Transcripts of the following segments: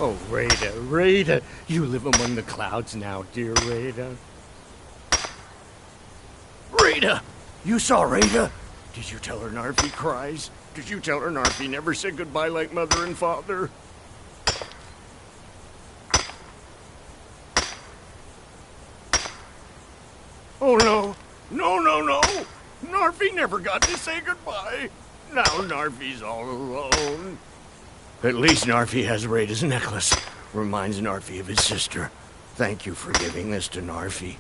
Oh, Rada, Rada, you live among the clouds now, dear Rada. Rada! You saw Rada? Did you tell her Narfi cries? Did you tell her Narfi never said goodbye like mother and father? Oh no! No, no, no! Narfi never got to say goodbye! Now Narfi's all alone. At least Narfi has Rada's necklace. Reminds Narfi of his sister. Thank you for giving this to Narfi.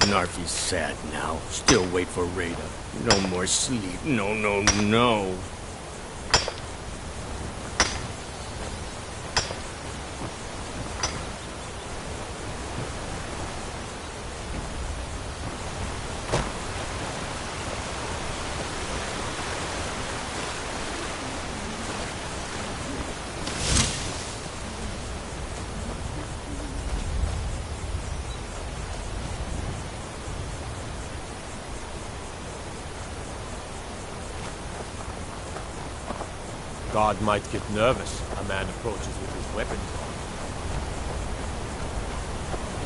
Narfi's sad now. Still wait for Rada. No more sleep. No, no, no. Guard might get nervous. A man approaches with his weapons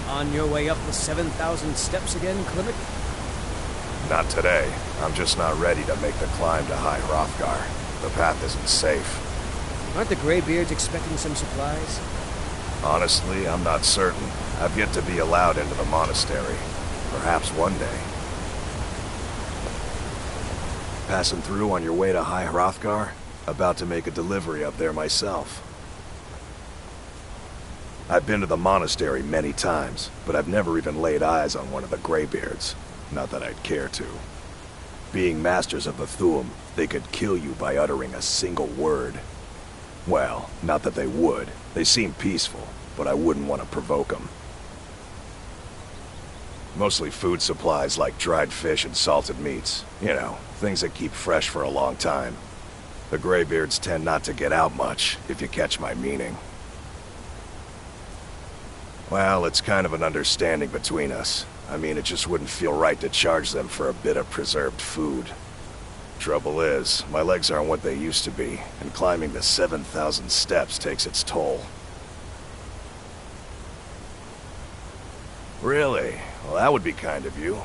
on. On your way up the 7,000 steps again, Clement? Not today. I'm just not ready to make the climb to High Hrothgar. The path isn't safe. Aren't the Greybeards expecting some supplies? Honestly, I'm not certain. I've yet to be allowed into the monastery. Perhaps one day. Passing through on your way to High Hrothgar? About to make a delivery up there myself. I've been to the monastery many times, but I've never even laid eyes on one of the Greybeards. Not that I'd care to. Being masters of the Thu'um, they could kill you by uttering a single word. Well, not that they would. They seem peaceful, but I wouldn't want to provoke them. Mostly food supplies like dried fish and salted meats. You know, things that keep fresh for a long time. The Greybeards tend not to get out much, if you catch my meaning. Well, it's kind of an understanding between us. I mean, it just wouldn't feel right to charge them for a bit of preserved food. Trouble is, my legs aren't what they used to be, and climbing the 7,000 steps takes its toll. Really? Well, that would be kind of you.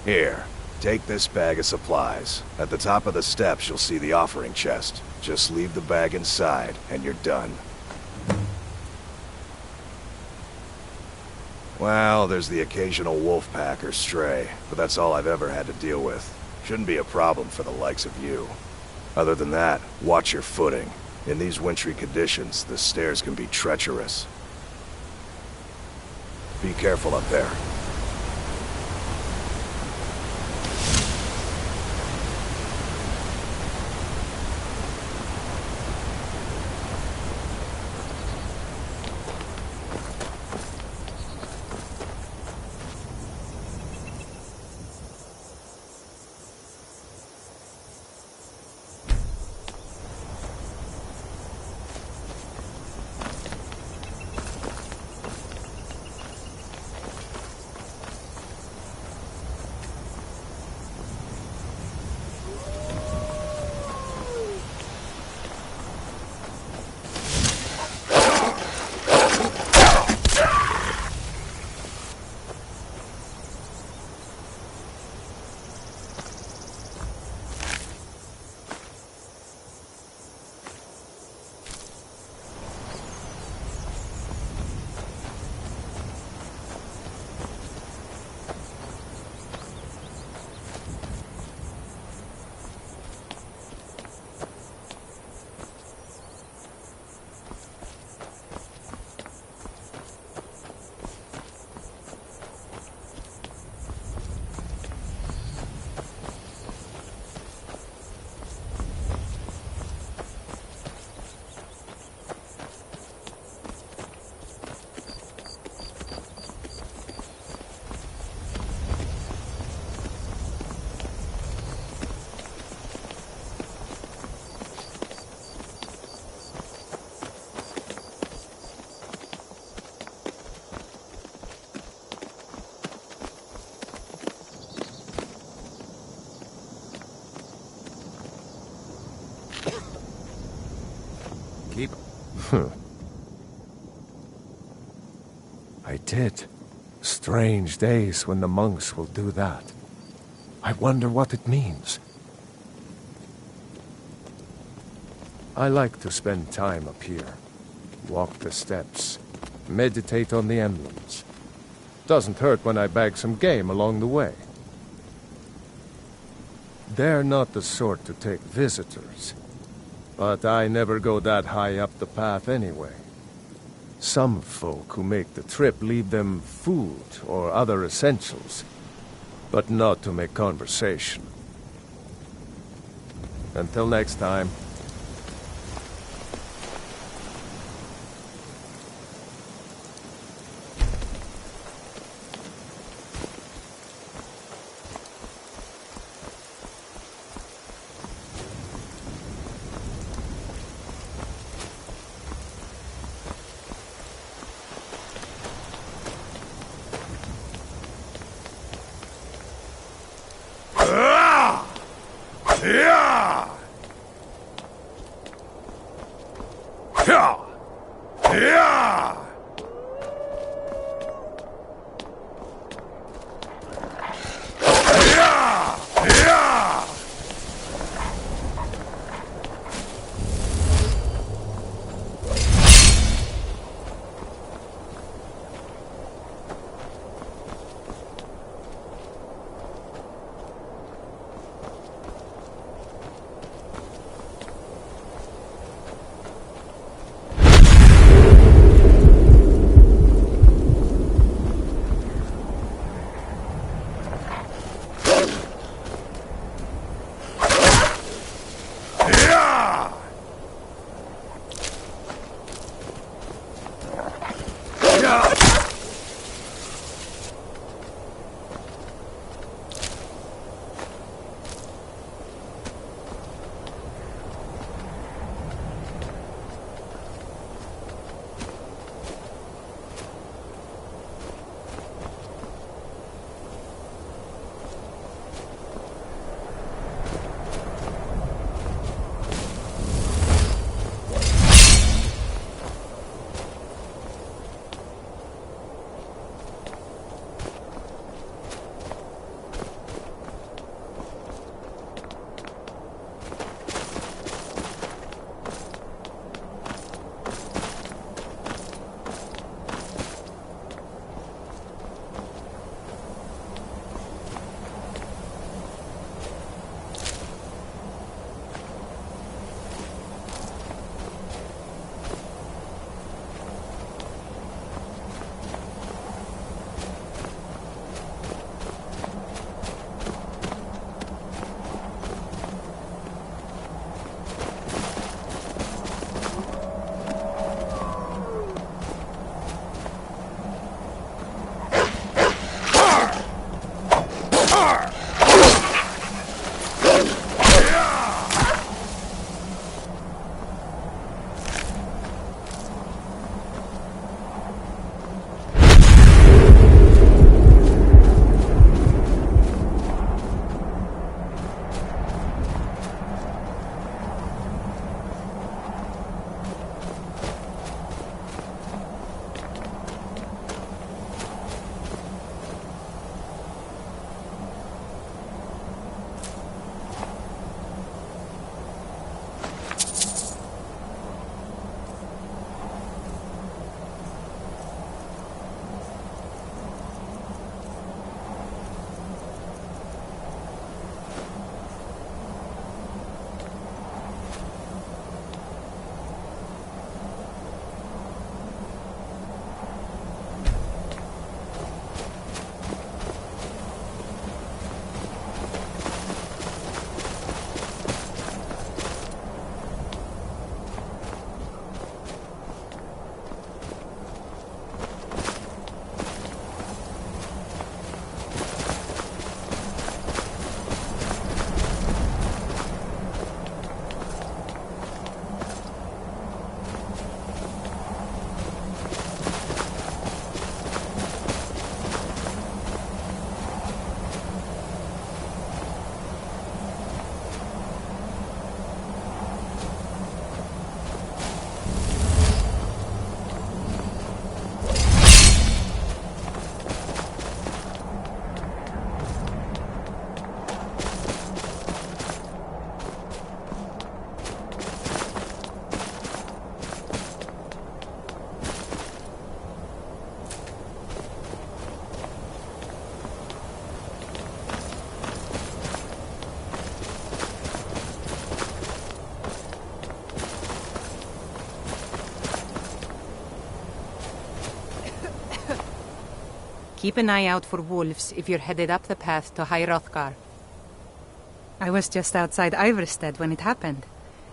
Here. Take this bag of supplies. At the top of the steps, you'll see the offering chest. Just leave the bag inside, and you're done. Well, there's the occasional wolf pack or stray, but that's all I've ever had to deal with. Shouldn't be a problem for the likes of you. Other than that, watch your footing. In these wintry conditions, the stairs can be treacherous. Be careful up there. keep... I did. Strange days when the monks will do that. I wonder what it means. I like to spend time up here. Walk the steps. Meditate on the emblems. Doesn't hurt when I bag some game along the way. They're not the sort to take visitors. But I never go that high up the path anyway. Some folk who make the trip leave them food or other essentials, but not to make conversation. Until next time. keep an eye out for wolves if you're headed up the path to High Hrothgar. I was just outside Iverstead when it happened.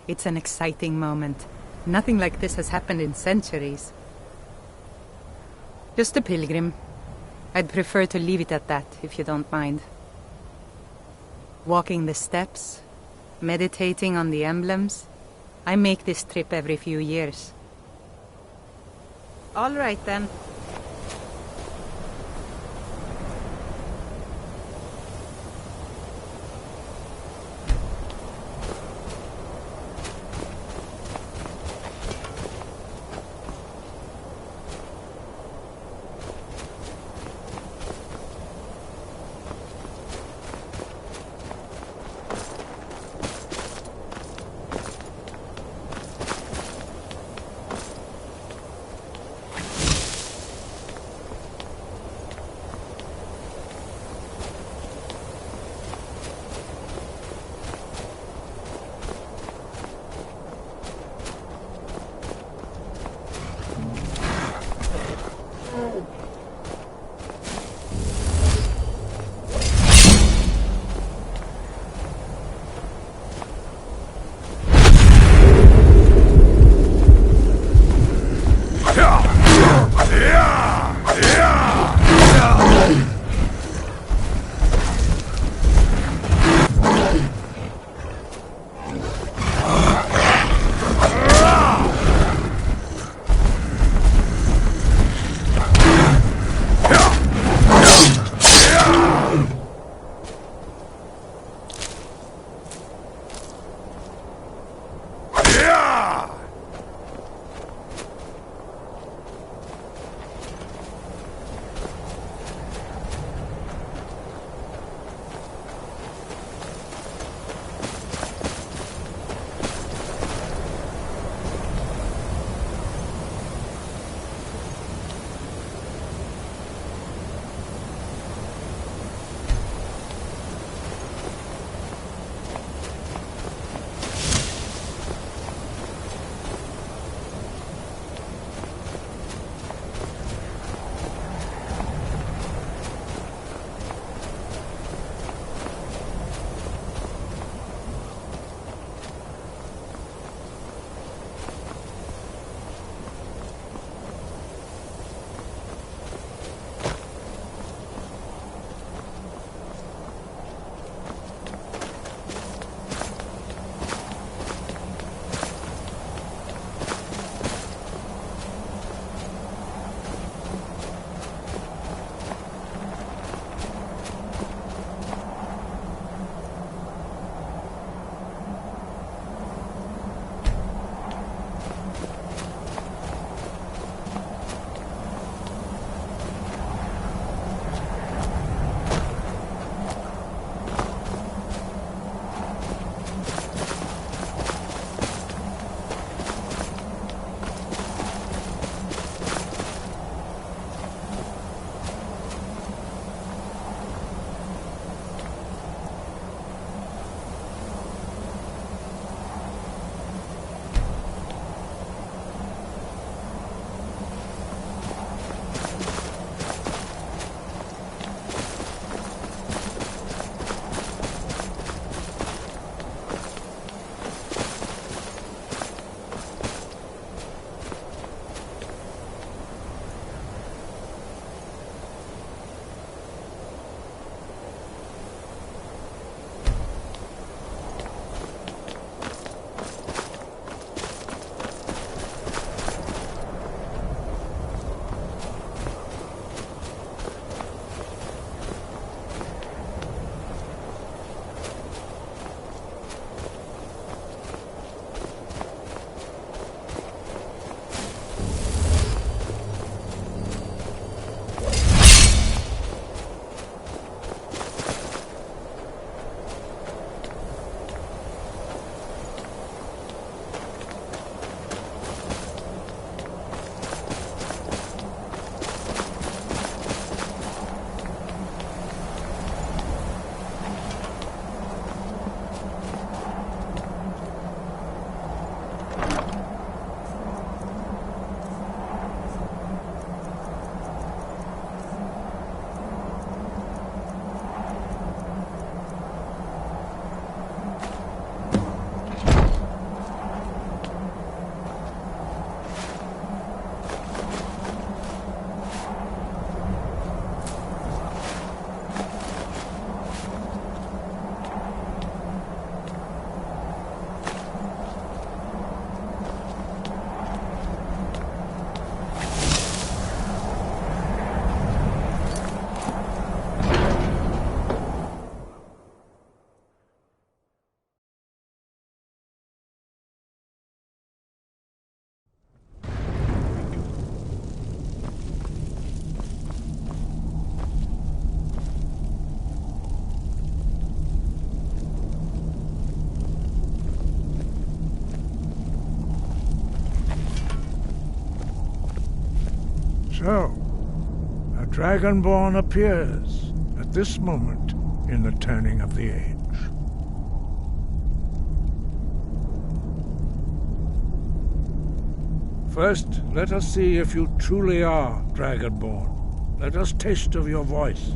It's an exciting moment. Nothing like this has happened in centuries. Just a pilgrim. I'd prefer to leave it at that, if you don't mind. Walking the steps, meditating on the emblems. I make this trip every few years. All right, then. So, a Dragonborn appears at this moment in the turning of the age. First, let us see if you truly are Dragonborn. Let us taste of your voice.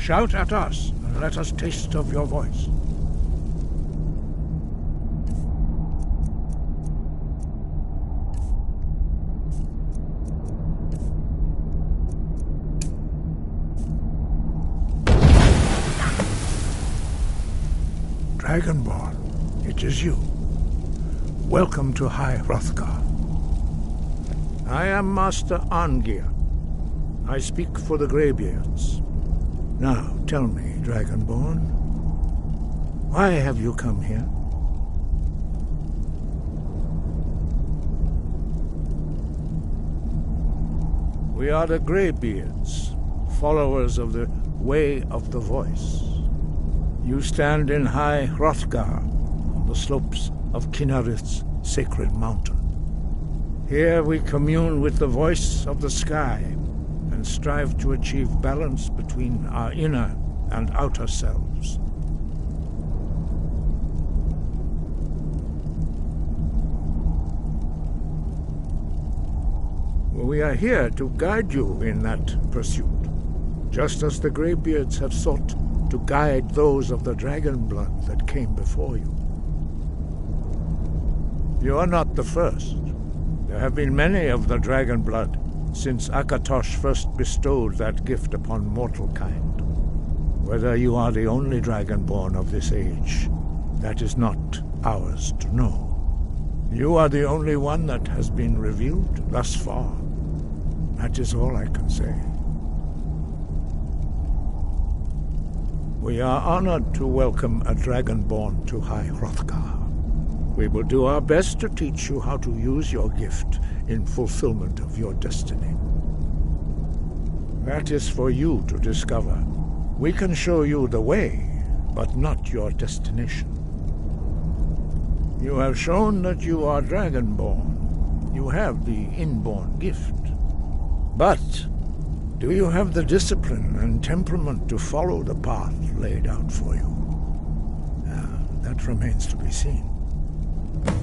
Shout at us, and let us taste of your voice. Dragonborn, it is you. Welcome to High Hrothgar. I am Master Arngeir. I speak for the Greybeards. Now, tell me, Dragonborn, why have you come here? We are the Greybeards, followers of the Way of the Voice. You stand in High Hrothgar, on the slopes of Kinarith's sacred mountain. Here we commune with the voice of the sky and strive to achieve balance between our inner and outer selves. We are here to guide you in that pursuit, just as the Greybeards have sought to guide those of the dragon blood that came before you. You are not the first. There have been many of the dragon blood since Akatosh first bestowed that gift upon mortal kind. Whether you are the only dragonborn of this age, that is not ours to know. You are the only one that has been revealed thus far. That is all I can say. We are honored to welcome a dragonborn to High Hrothgar. We will do our best to teach you how to use your gift in fulfillment of your destiny. That is for you to discover. We can show you the way, but not your destination. You have shown that you are dragonborn. You have the inborn gift. But do you have the discipline and temperament to follow the path laid out for you? That remains to be seen.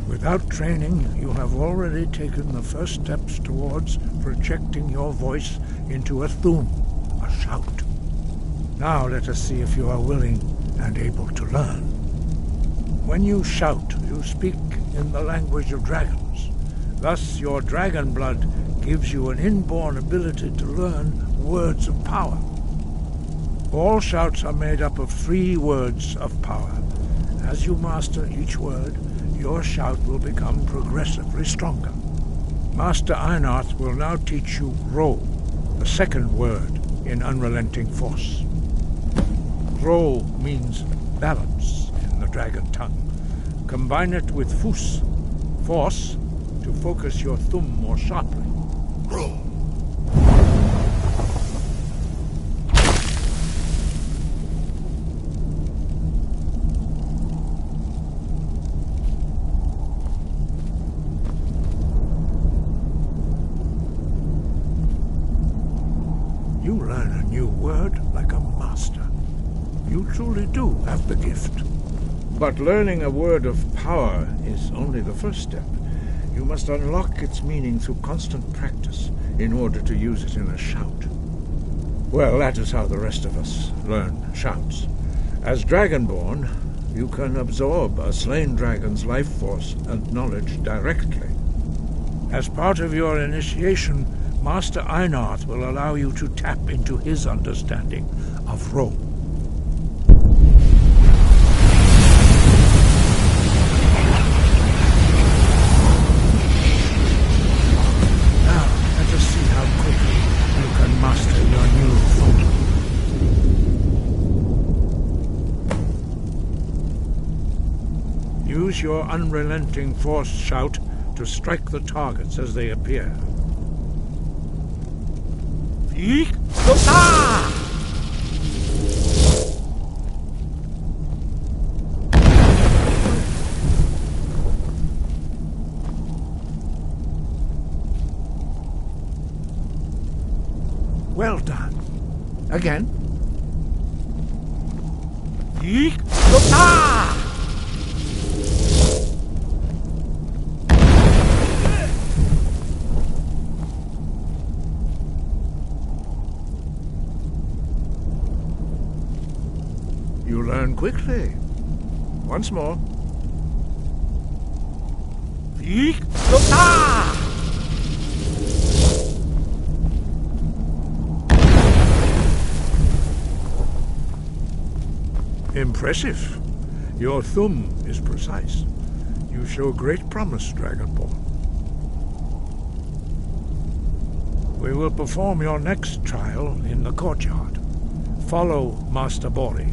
Without training, you have already taken the first steps towards projecting your voice into a thum, a shout. Now let us see if you are willing and able to learn. When you shout, you speak in the language of dragons. Thus, your dragon blood gives you an inborn ability to learn words of power. All shouts are made up of 3 words of power. As you master each word, your shout will become progressively stronger. Master Einarth will now teach you Ro, the second word in Unrelenting Force. Ro means balance in the dragon tongue. Combine it with Fus, force, to focus your thumb more sharply. Ro. You learn a new word like a master. You truly do have the gift. But learning a word of power is only the first step. You must unlock its meaning through constant practice in order to use it in a shout. Well, that is how the rest of us learn shouts. As Dragonborn, you can absorb a slain dragon's life force and knowledge directly. As part of your initiation, Master Einarth will allow you to tap into his understanding of Ro. Use your unrelenting force shout to strike the targets as they appear. Well done. Again. learn quickly. Once more. Impressive. Your thumb is precise. You show great promise, Dragonborn. We will perform your next trial in the courtyard. Follow Master Bori.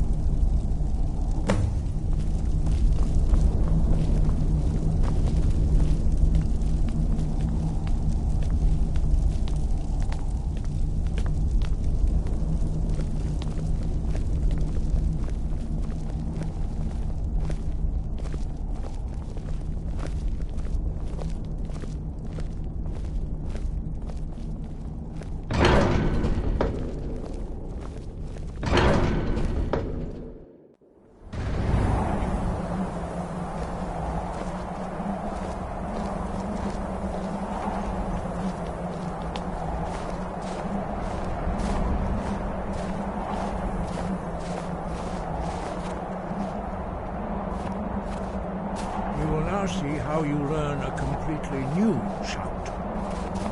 See how you learn a completely new shout.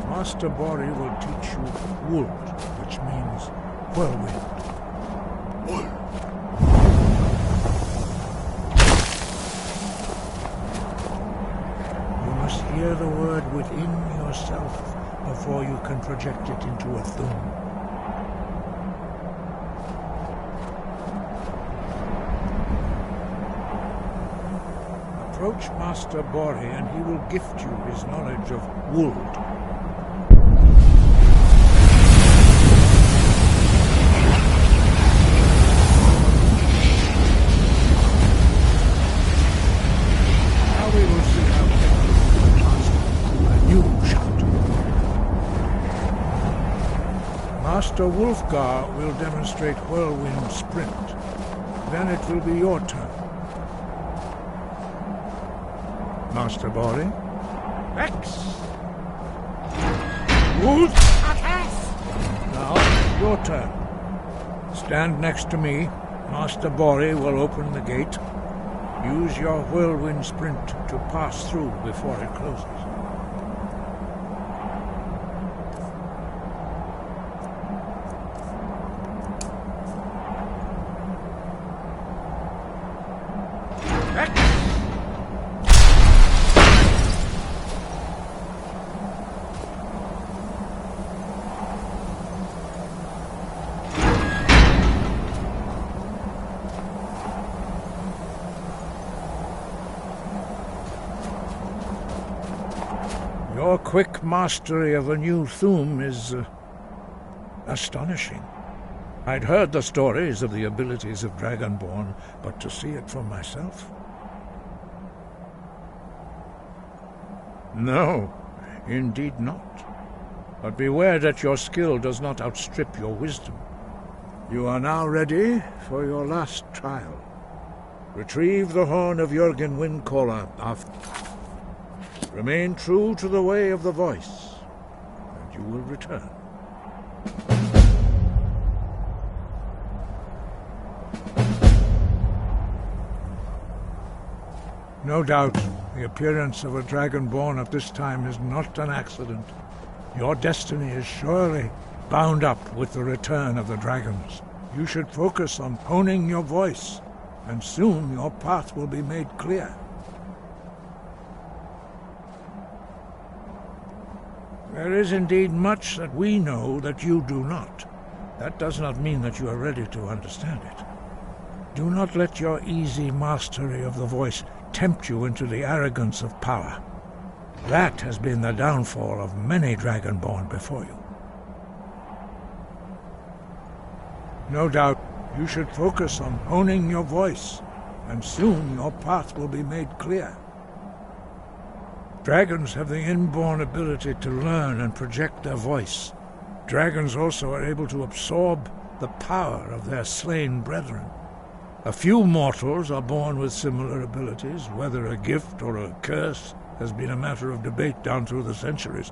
Master Bori will teach you Wold, which means whirlwind. You must hear the word within yourself before you can project it into a thum. Approach Master Bori and he will gift you his knowledge of Wold. Now we will see how to master a new shout. Master Wulfgar will demonstrate Whirlwind Sprint. Then it will be your turn. Master Bori. X! Wood! Now, your turn. Stand next to me. Master Bori will open the gate. Use your whirlwind sprint to pass through before it closes. Your quick mastery of a new thum is astonishing. I'd heard the stories of the abilities of Dragonborn, but to see it for myself? No, indeed not. But beware that your skill does not outstrip your wisdom. You are now ready for your last trial. Retrieve the horn of Jürgen Windcaller after... Remain true to the way of the voice, and you will return. No doubt, the appearance of a Dragonborn at this time is not an accident. Your destiny is surely bound up with the return of the dragons. You should focus on honing your voice, and soon your path will be made clear. There is indeed much that we know that you do not. That does not mean that you are ready to understand it. Do not let your easy mastery of the voice tempt you into the arrogance of power. That has been the downfall of many Dragonborn before you. No doubt, you should focus on honing your voice, and soon your path will be made clear. Dragons have the inborn ability to learn and project their voice. Dragons also are able to absorb the power of their slain brethren. A few mortals are born with similar abilities. Whether a gift or a curse has been a matter of debate down through the centuries.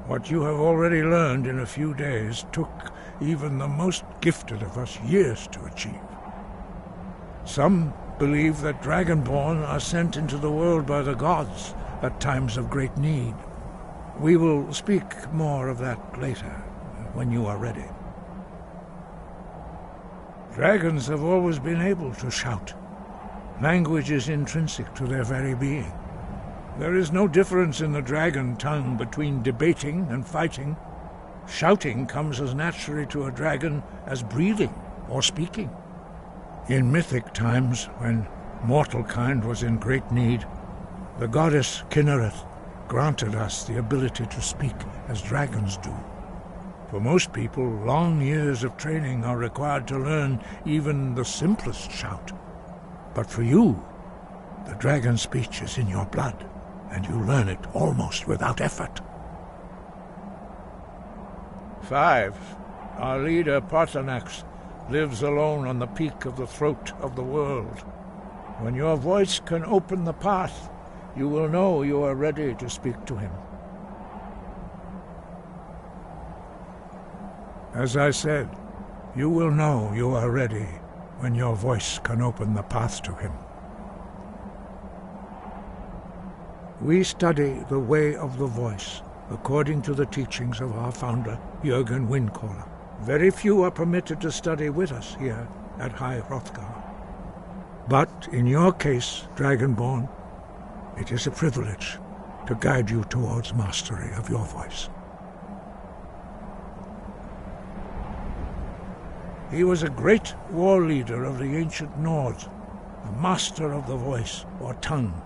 What you have already learned in a few days took even the most gifted of us years to achieve. Some believe that Dragonborn are sent into the world by the gods at times of great need. We will speak more of that later, when you are ready. Dragons have always been able to shout. Language is intrinsic to their very being. There is no difference in the dragon tongue between debating and fighting. Shouting comes as naturally to a dragon as breathing or speaking. In mythic times, when mortal kind was in great need, the goddess Kinnereth granted us the ability to speak as dragons do. For most people, long years of training are required to learn even the simplest shout. But for you, the dragon speech is in your blood, and you learn it almost without effort. 5. Our leader, Partanax, lives alone on the peak of the throat of the world. When your voice can open the path, you will know you are ready to speak to him. As I said, you will know you are ready when your voice can open the path to him. We study the way of the voice according to the teachings of our founder, Jürgen Windcaller. Very few are permitted to study with us here at High Hrothgar. But in your case, Dragonborn, it is a privilege to guide you towards mastery of your voice. He was a great war leader of the ancient Nords, a master of the voice, or tongue.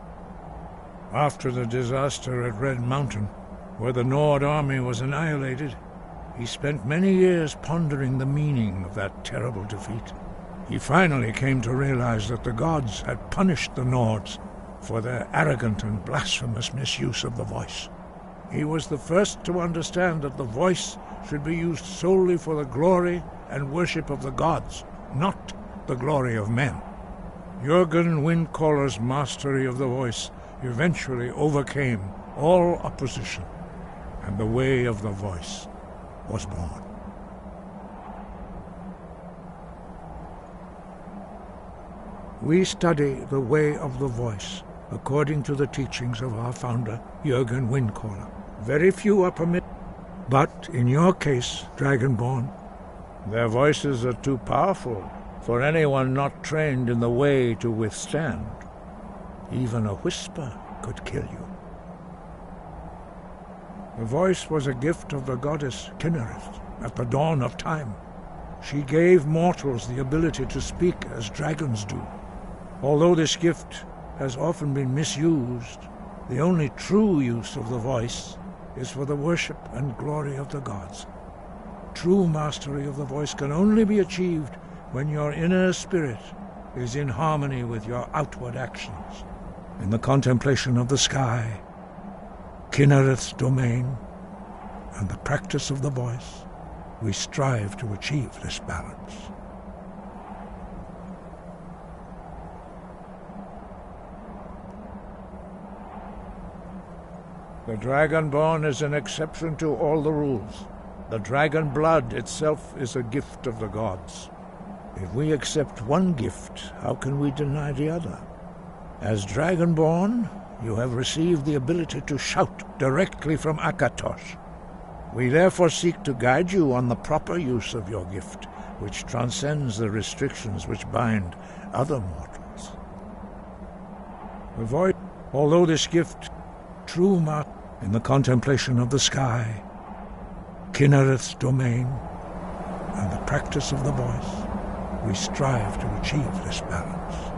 After the disaster at Red Mountain, where the Nord army was annihilated, he spent many years pondering the meaning of that terrible defeat. He finally came to realize that the gods had punished the Nords for their arrogant and blasphemous misuse of the voice. He was the first to understand that the voice should be used solely for the glory and worship of the gods, not the glory of men. Jürgen Windcaller's mastery of the voice eventually overcame all opposition, and the way of the voice was born. We study the way of the voice according to the teachings of our founder, Jürgen Windcaller. Very few are permitted, but in your case, Dragonborn, their voices are too powerful for anyone not trained in the way to withstand. Even a whisper could kill you. The voice was a gift of the goddess Kinnereth at the dawn of time. She gave mortals the ability to speak as dragons do. Although this gift has often been misused, the only true use of the voice is for the worship and glory of the gods. True mastery of the voice can only be achieved when your inner spirit is in harmony with your outward actions. In the contemplation of the sky, Kinnereth's domain, and the practice of the voice, we strive to achieve this balance. The Dragonborn is an exception to all the rules. The dragon blood itself is a gift of the gods. If we accept one gift, how can we deny the other? As Dragonborn, you have received the ability to shout directly from Akatosh. We therefore seek to guide you on the proper use of your gift, which transcends the restrictions which bind other mortals. Avoid, although this gift, true in the contemplation of the sky, Kinnereth's domain, and the practice of the voice, we strive to achieve this balance.